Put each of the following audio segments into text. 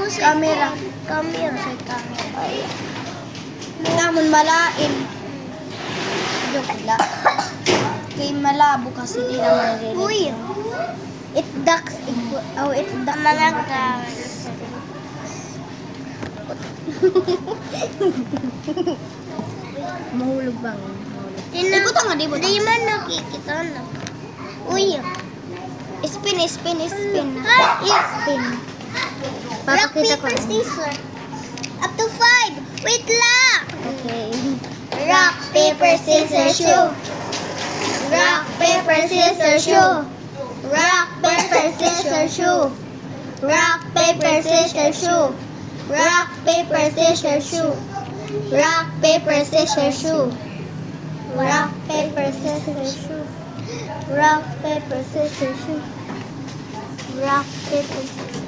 Camera. Camera. Sa camera. Ay. Namun malain. Joke lang. Kay malabo kasi di naman rin. Uy. It ducks. It ducks. Malaga. Mahulog bang? Ikot nga, di ba? Di man nakikita na. Uy. Spin. Spin. Spin. Rock, Papakita ko. paper, scissors. Up to 5. Wait lang. Okay. Rock, paper, scissors, shoe. Rock, paper, scissors, shoe. Rock, paper, scissors, shoe. Rock, paper, scissors, shoe. Rock, paper, scissors, shoe. Rock, paper, scissors, shoe. Rock, paper, scissors, shoe. Rock, paper, scissors, shoe. Rock, paper, scissors.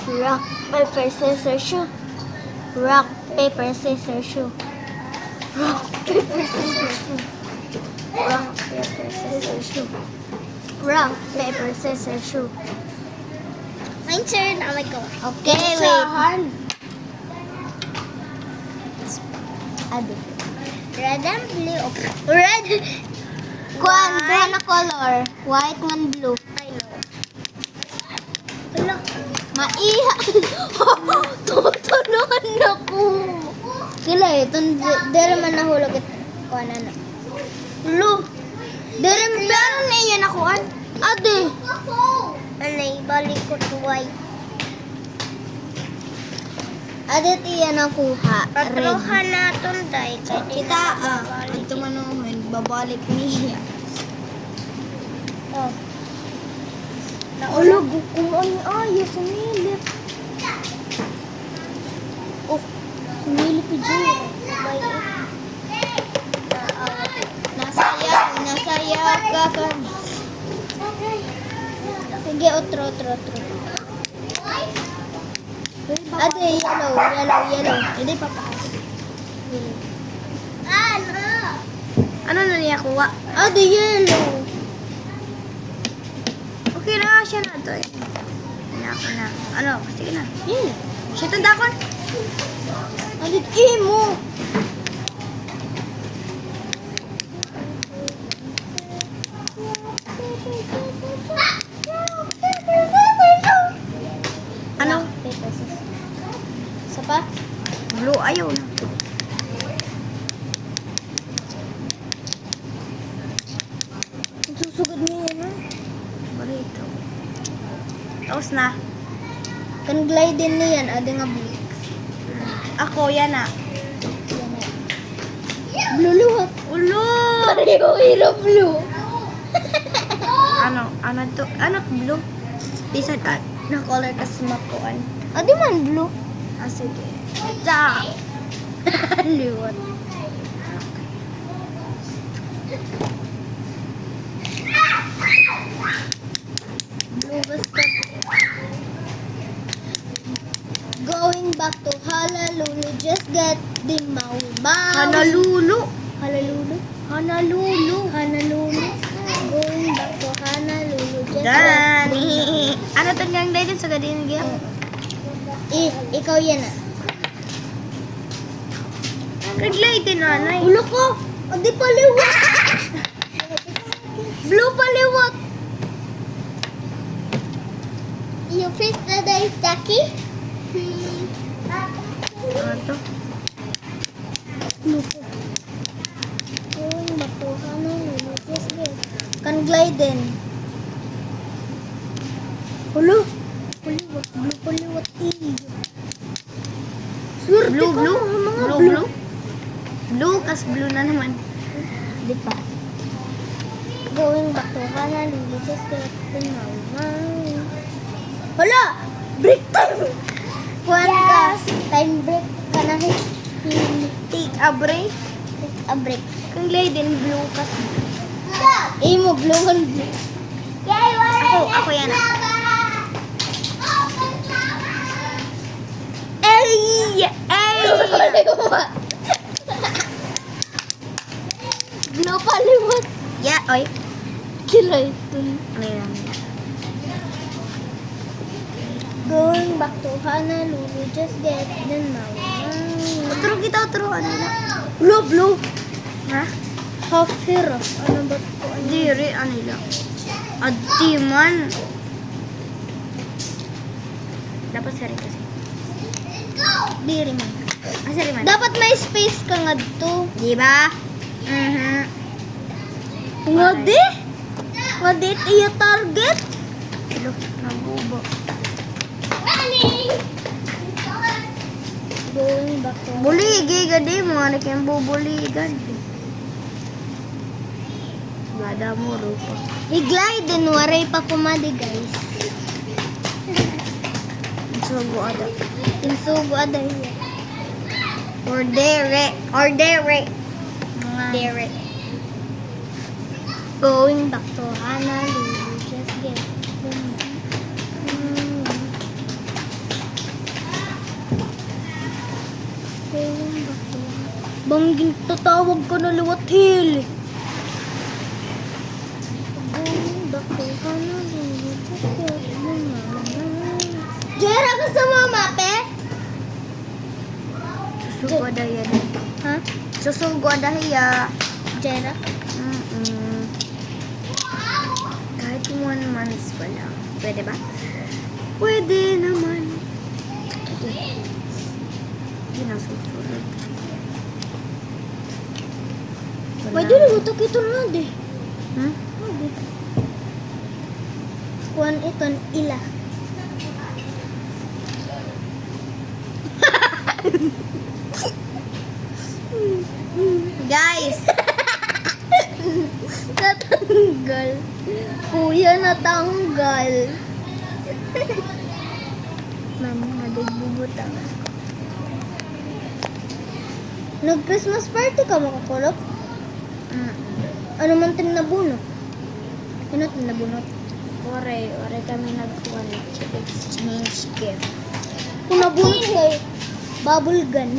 Rock, paper, scissors, shoe. Rock, paper, scissors, shoe. Rock, paper, scissors, shoe. Rock, paper, scissors, shoe. Rock, paper, scissors, shoe. My turn. Oh my God. Okay, wait. Ado. Red and blue. Red. Kuan, duha na color. White man blue. I know. Wala. Maiha. Tutunuan ako. Sila dere man nahulog it. Kuan na. Blue. Dere man meron na yan nakuan. Ade. Anay, balik ko to white. Ade tiya nakuha. Red. Patruhan natin dahil. Kita ito manuhin babalik niya. Oh. Ulog kung ano ay sumilip. Oh, sumilip dyan. Nasaya ka kan. Sige, otro. Ate, yellow. Hindi papakasok. Ano na niya kuha? Ate, yellow. Okay na, siya na to eh. Ako na. Ano? Sige na. Siya to dakon. Adit, mo. Ano? Isa pa? Blue, ayaw na. Susugod niya yan, ha? Barito. Tapos na. Kan glide din niyan, ade nga blue. Ako, yan na. Blue luhat. Ulo! Pareho hero blue. Ano to? Ano blue? Bisa ka. Na color kasi makuan. Ade man blue. Sige. Cha! Liwat. Blue basta. Going back to Honolulu, just get the Maui. Honolulu. Going back to Honolulu, just Dani. Ano to niyang dahil sa gadin niya? Ikaw yan ah. Kaglay din nanay. Ulo ko! Adi paliwat! Blue paliwat! You fit the dice, Jackie? Ano to? Blue ko. Going back to Honolulu, just get kan gliden. Ulo! Paliwat, blue paliwat iyo. Swerte Blue, ka, blue? mga Blue? Blue, kas blue na naman. Di pa. Going back to Honolulu, just get the Maui. Hala! Break time! Kuhan ka. Time break ka na. Take a break. Take a break. Kaglay din blue kas. Mo, blue and blue. Ako yan. Blue paliwat. Yeah, oy. Kilay ito. Ano yan? Going back to Honolulu, just get the now. Utro kita, utro. Ano na? Blue. Ha? Half hero. Ano ba ko? Diri, ano lang. Adi man. Dapat sari kasi. Diri man. Ah, sari man. Dapat may space ka nga dito. Di ba? Nga di? Nga di iya target? Hello, nabubo. Going back to Buligi, gadi mo. Ano kayong bubuligan? Gada mo, rupa. I-glide din, waray pa kumadi guys. Sugo ada. Insugo ada iya. Ordere. Dere. Going back to Honolulu, just get the Going back to Bangging tatawag ko na liwat hill. Going back to Honolulu, just get the Jera, gusto mo mape? Susugo ada yan. Ha? Susugo ada hiya. Jera? Kahit 1 month pa lang. Pwede ba? Pwede naman. Hindi na susunod. Pwede rin ito kito na di. Hmm? Pwede. Kuan iton ila. Guys! Natanggal. Kuya, natanggal. Mama, nadigbubutang. Nag-Christmas party ka makakulop? Ano man tinabunot? Ano tinabunot? Ore kami nagkuhan exchange gift. Kung nabunot kay bubble gun.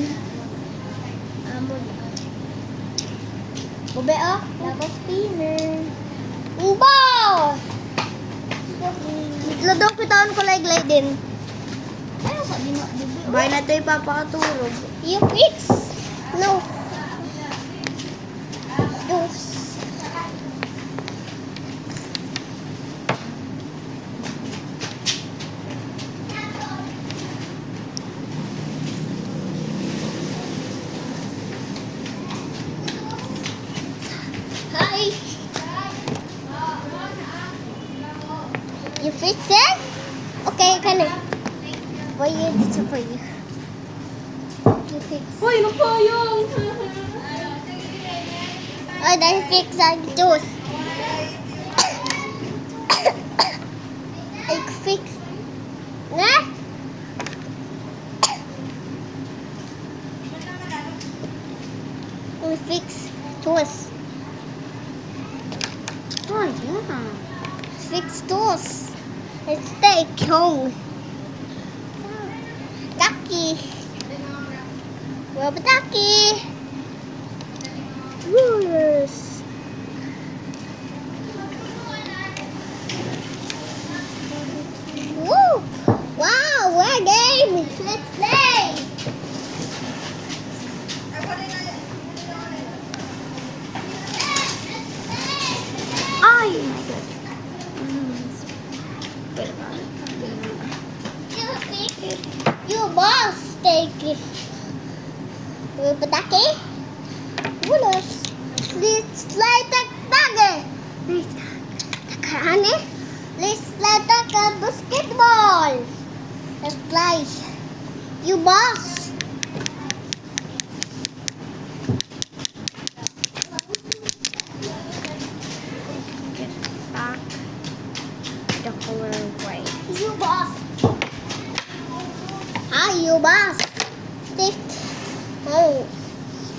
Ube oh, lava spinner. Ubaw! Itlo daw kitaan ko like din. Ano sa di mo? Bay na ito ipapakaturog. You fix? No. Dos. Hi. You fix it? Okay, can it? For you, this is for you. You fix. Hoy, napayong! Oh, that's fix ang juice. I fix. Na? I fix juice. Oh, yeah. Fix juice. Let's take home. Taki. Taki. Rulers. Woo! Wow, what a game! Let's play! Ay, my God. You boss, take it. Patake? Rulers. Let's slide the dagger. Honey, let's slide the basketball. Let's play. You boss. Get back the color white. You boss. Hi, you boss. Stick. Oh,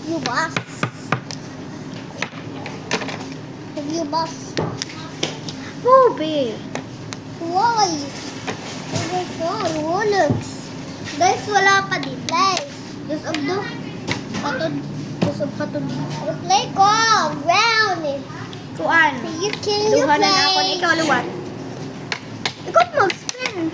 you boss. You boss. Ruby! Why? Oh my God, Rolex. Guys, wala pa din. Guys, just abdo. Patod. Just patod. Play ko. Round. Kuan? You can Duha na play. ako. Ikaw, luwat. Ikaw mag-spin.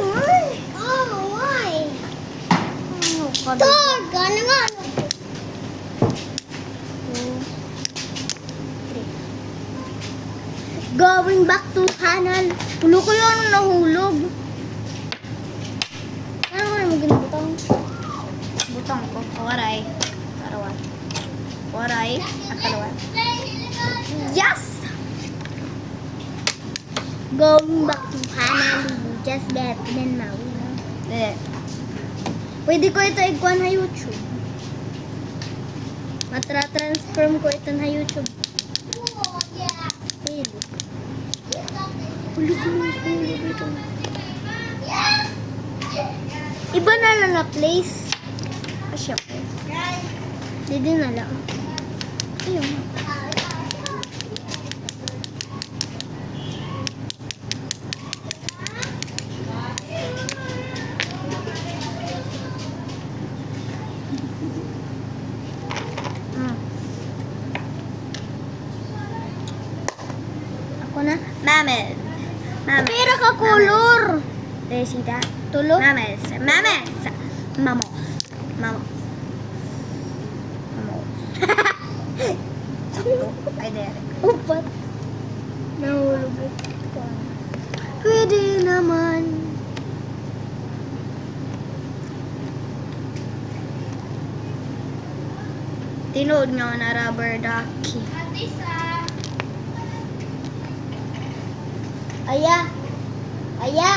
Ay! Oh, why? Ano ka na? Dog, ano nga? Going back to Hanan. Hulo ko yun nahulog. Ano ko na maginabutang? Butang ko. Waray. Karawan. Waray. At karawan. Yes! Going back to Hanan. Just that. Then Maui. Eh. Pwede ko ito iguan na YouTube. Matra-transform ko ito na YouTube. Pwede. Iba na lang na place. Asya. Didi na lang. Ayun. Hmm. Ako na. Mames. Mames. Pera ka color. Resita. Tulo. Mames. Mames. Mamos. Mamos. Mamos. Sakto. Ay, dere. Upat. Nahulog ko. Pwede naman. Tinood nga na rubber ducky. Aya. Aya.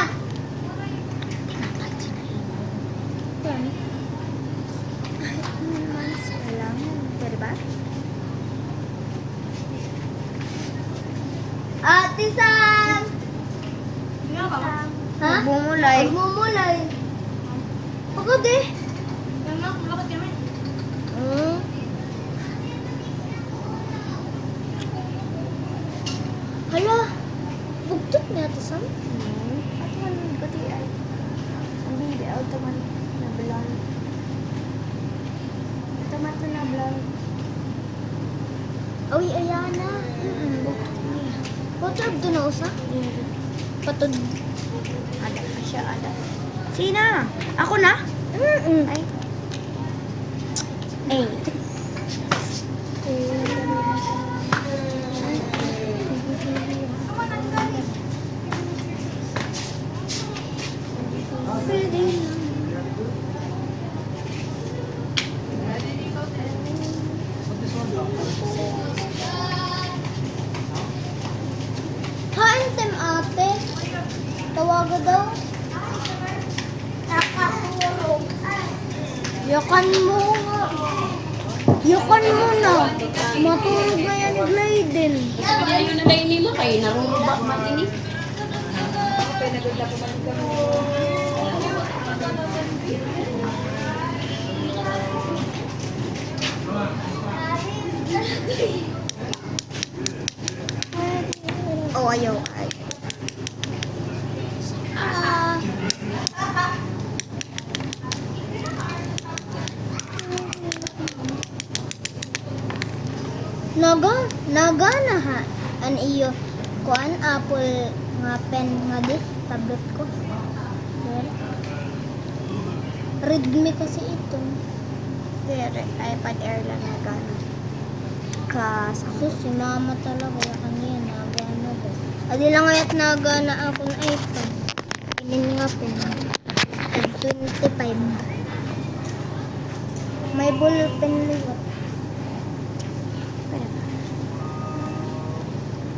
Months pa lang. Pwede ba? Ate Sam! Ha? Bumulay. Magmumulay. Pagod eh. Hmm. Hala. Bugtot niya ito Sam. At man, gati ay. Ang bibi, auto man na blonde. Auto man to na blonde. Awi, ayana. Bukot niya. Patod doon na usa. Patod. Ada pa siya, ada. Sina? Ako na? Ay. Eh. Pwede lang. Kain tem ate. Tawaga daw. Yakan mo nga. Yakan mo na. Matulog na yan ni Glayden. Kaya yun na lang nila kayo, narumba man ini. Oh, ayaw. Ay. Ah. Naga na ha. An iyo kuan apple nga pen nga di tablet ko. Well, Redmi kasi ito. Pero iPad Air lang na gano'n. Kas. Sus, si mama talaga ya kanina naga na ba. Adi lang ayat naga na ako na iPad. Inin nga pen. 25. May ball pen liwat. Pwede ba?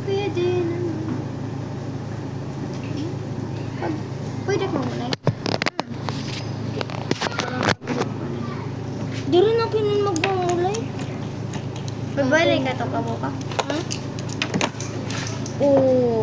Pwede naman. Pwede mo muna. Di rin ako nun magmamulay. Babalik ka to ka buka. Ha? Oh.